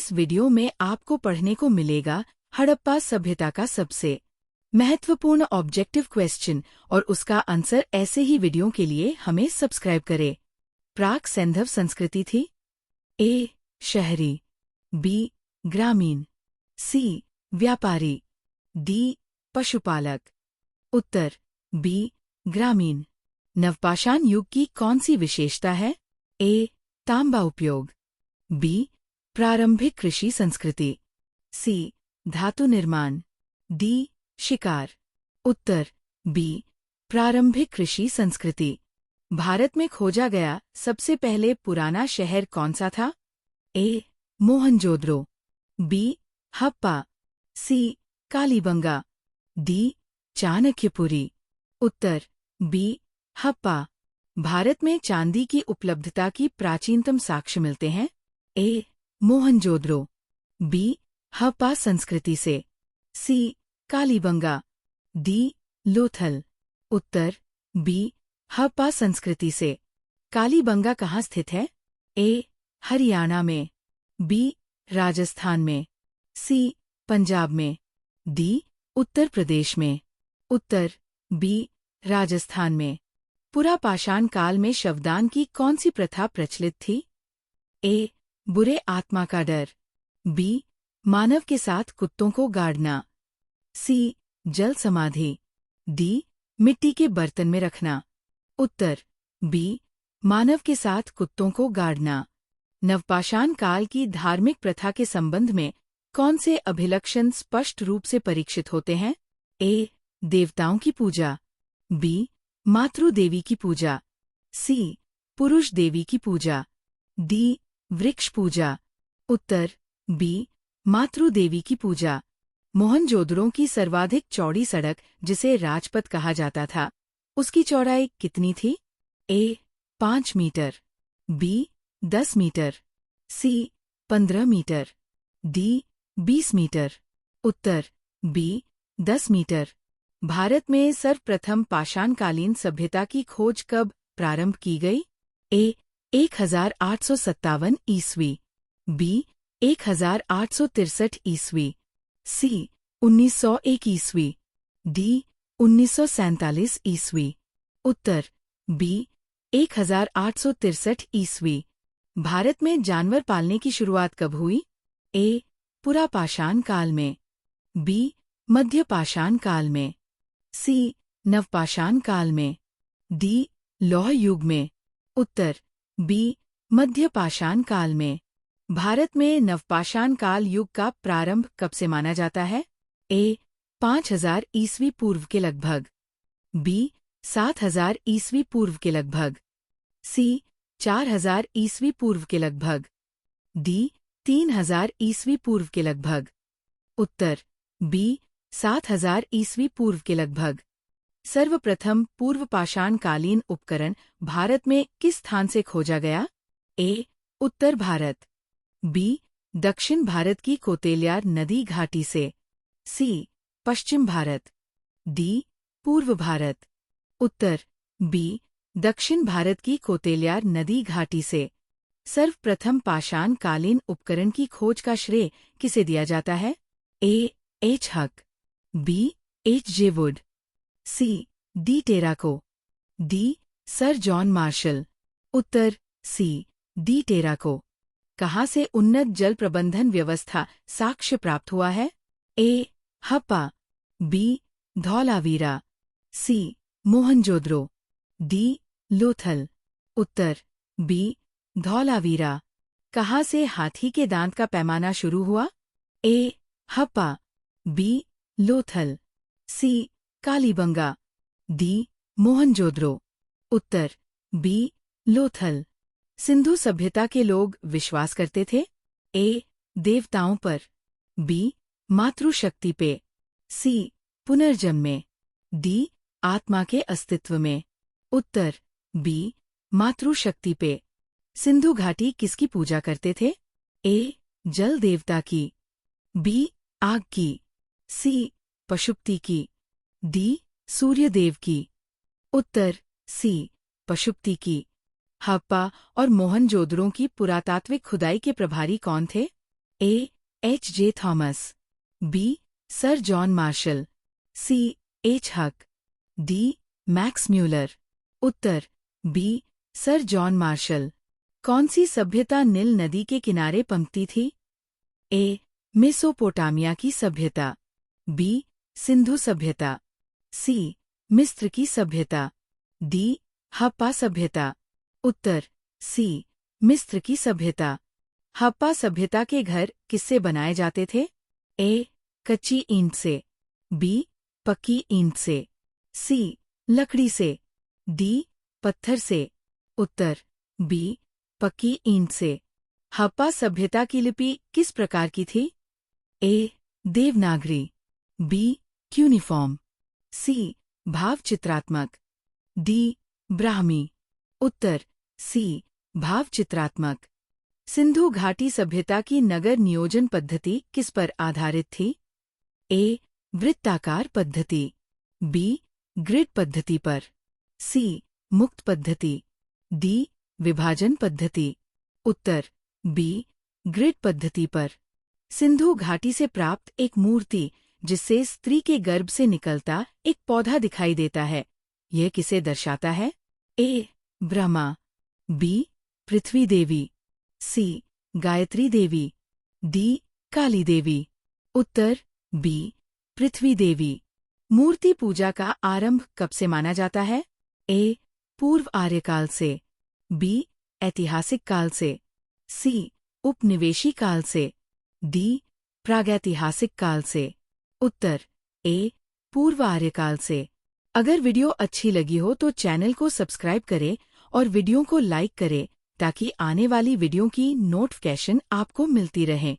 इस वीडियो में आपको पढ़ने को मिलेगा हड़प्पा सभ्यता का सबसे महत्वपूर्ण ऑब्जेक्टिव क्वेश्चन और उसका आंसर। ऐसे ही वीडियो के लिए हमें सब्सक्राइब करें। प्राक सैंधव संस्कृति थी? ए. शहरी, बी. ग्रामीण, सी. व्यापारी, डी. पशुपालक। उत्तर बी. ग्रामीण। नवपाषाण युग की कौन सी विशेषता है? ए. तांबा उपयोग, बी. प्रारंभिक कृषि संस्कृति, सी. धातु निर्माण, डी. शिकार। उत्तर बी. प्रारंभिक कृषि संस्कृति। भारत में खोजा गया सबसे पहले पुराना शहर कौन सा था? ए. मोहनजोदड़ो, बी. हप्पा, सी. कालीबंगा, डी. चाणक्यपुरी। उत्तर बी. हप्पा। भारत में चांदी की उपलब्धता की प्राचीनतम साक्ष्य मिलते हैं? ए. मोहनजोदड़ो, बी. हप्पा संस्कृति से, सी. कालीबंगा, डी. लोथल। उत्तर बी. हप्पा संस्कृति से। कालीबंगा कहाँ स्थित है? ए. हरियाणा में, बी. राजस्थान में, सी. पंजाब में, डी. उत्तर प्रदेश में। उत्तर बी. राजस्थान में। पुरापाषाण काल में शवदान की कौन सी प्रथा प्रचलित थी? ए. बुरे आत्मा का डर, बी. मानव के साथ कुत्तों को गाड़ना, सी. जल समाधि, डी. मिट्टी के बर्तन में रखना। उत्तर बी. मानव के साथ कुत्तों को गाड़ना। नवपाषाण काल की धार्मिक प्रथा के संबंध में कौन से अभिलक्षण स्पष्ट रूप से परीक्षित होते हैं? ए. देवताओं की पूजा, बी. मातृ देवी की पूजा, सी. पुरुष देवी की पूजा, डी. वृक्ष पूजा। उत्तर बी. मातृ देवी की पूजा। मोहनजोदड़ो की सर्वाधिक चौड़ी सड़क, जिसे राजपथ कहा जाता था, उसकी चौड़ाई कितनी थी? ए. 5 मीटर, बी. 10 मीटर, सी. 15 मीटर, डी. 20 मीटर। उत्तर बी. 10 मीटर। भारत में सर्वप्रथम पाषाणकालीन सभ्यता की खोज कब प्रारंभ की गई? ए. 1857 ईस्वी, बी. 1863 ईस्वी, सी. 1901 ईस्वी, डी. 1947 ईस्वी। उत्तर बी. 1863 ईस्वी। भारत में जानवर पालने की शुरुआत कब हुई? ए. पुरापाषाण काल में, बी. मध्यपाषाण काल में, सी. नवपाषाण काल में, डी. लौह युग में। उत्तर बी. मध्यपाषाण काल में। भारत में नवपाषाण काल युग का प्रारंभ कब से माना जाता है? ए. 5000 ईस्वी पूर्व के लगभग, बी. 7000 ईस्वी पूर्व के लगभग, सी. 4000 ईस्वी पूर्व के लगभग, डी. 3000 ईस्वी पूर्व के लगभग। उत्तर बी. 7000 ईस्वी पूर्व के लगभग। सर्वप्रथम पूर्व पाषाणकालीन उपकरण भारत में किस स्थान से खोजा गया? ए. उत्तर भारत, बी. दक्षिण भारत की कोतेल्यार नदी घाटी से, सी. पश्चिम भारत, डी. पूर्व भारत। उत्तर बी. दक्षिण भारत की कोतेल्यार नदी घाटी से। सर्वप्रथम पाषाणकालीन उपकरण की खोज का श्रेय किसे दिया जाता है? A. H. Haq, B. H. J. Wood, C. D. टेराको, डी. Sir John Marshall. उत्तर सी. डी. टेराको। कहाँ से उन्नत जल प्रबंधन व्यवस्था साक्ष्य प्राप्त हुआ है? ए. हप्पा, बी. धौलावीरा, सी. मोहनजोदड़ो, डी. लोथल। उत्तर बी. धौलावीरा। कहाँ से हाथी के दांत का पैमाना शुरू हुआ? ए. हप्पा, बी. लोथल, सी. कालीबंगा, डी. मोहनजोदड़ो। उत्तर बी. लोथल। सिंधु सभ्यता के लोग विश्वास करते थे? ए. देवताओं पर, बी. मातृशक्ति पे, सी. पुनर्जन्म में, डी. आत्मा के अस्तित्व में। उत्तर बी. मातृशक्ति पे। सिंधु घाटी किसकी पूजा करते थे? ए. जल देवता की, बी. आग की, सी. पशुपति की, डी. सूर्यदेव की। उत्तर सी. पशुपति की। हप्पा और मोहनजोदड़ो की पुरातात्विक खुदाई के प्रभारी कौन थे? A. H.J. Thomas, B. Sir John Marshall, C. H. Haq, D. Max Muller. उत्तर बी. Sir John Marshall. कौन सी सभ्यता नील नदी के किनारे पनपती थी? ए. मेसोपोटामिया की सभ्यता, बी. सिंधु सभ्यता, सी. मिस्र की सभ्यता, डी. हप्पा सभ्यता। उत्तर सी. मिस्र की सभ्यता। हप्पा सभ्यता के घर किससे बनाए जाते थे? ए. कच्ची ईंट से, बी. पक्की ईंट से, सी. लकड़ी से, डी. पत्थर से। उत्तर बी. पक्की ईंट से। हप्पा सभ्यता की लिपि किस प्रकार की थी? ए. देवनागरी, बी. क्यूनिफॉर्म, सी. भावचित्रात्मक, डी. ब्राह्मी। उत्तर सी. भावचित्रात्मक। सिंधु घाटी सभ्यता की नगर नियोजन पद्धति किस पर आधारित थी? ए. वृत्ताकार पद्धति, बी. ग्रिड पद्धति पर, सी. मुक्त पद्धति, डी. विभाजन पद्धति। उत्तर बी. ग्रिड पद्धति पर। सिंधु घाटी से प्राप्त एक मूर्ति जिससे स्त्री के गर्भ से निकलता एक पौधा दिखाई देता है, यह किसे दर्शाता है? ए. ब्रह्मा, बी. पृथ्वी देवी, सी. गायत्री देवी, डी. काली देवी। उत्तर बी. पृथ्वी देवी। मूर्ति पूजा का आरंभ कब से माना जाता है? ए. पूर्व आर्यकाल से, बी. ऐतिहासिक काल से, सी. उपनिवेशी काल से, डी. प्रागैतिहासिक काल से। उत्तर ए. पूर्व आर्यकाल से। अगर वीडियो अच्छी लगी हो तो चैनल को सब्सक्राइब करें और वीडियो को लाइक करें ताकि आने वाली वीडियो की नोटिफिकेशन आपको मिलती रहे।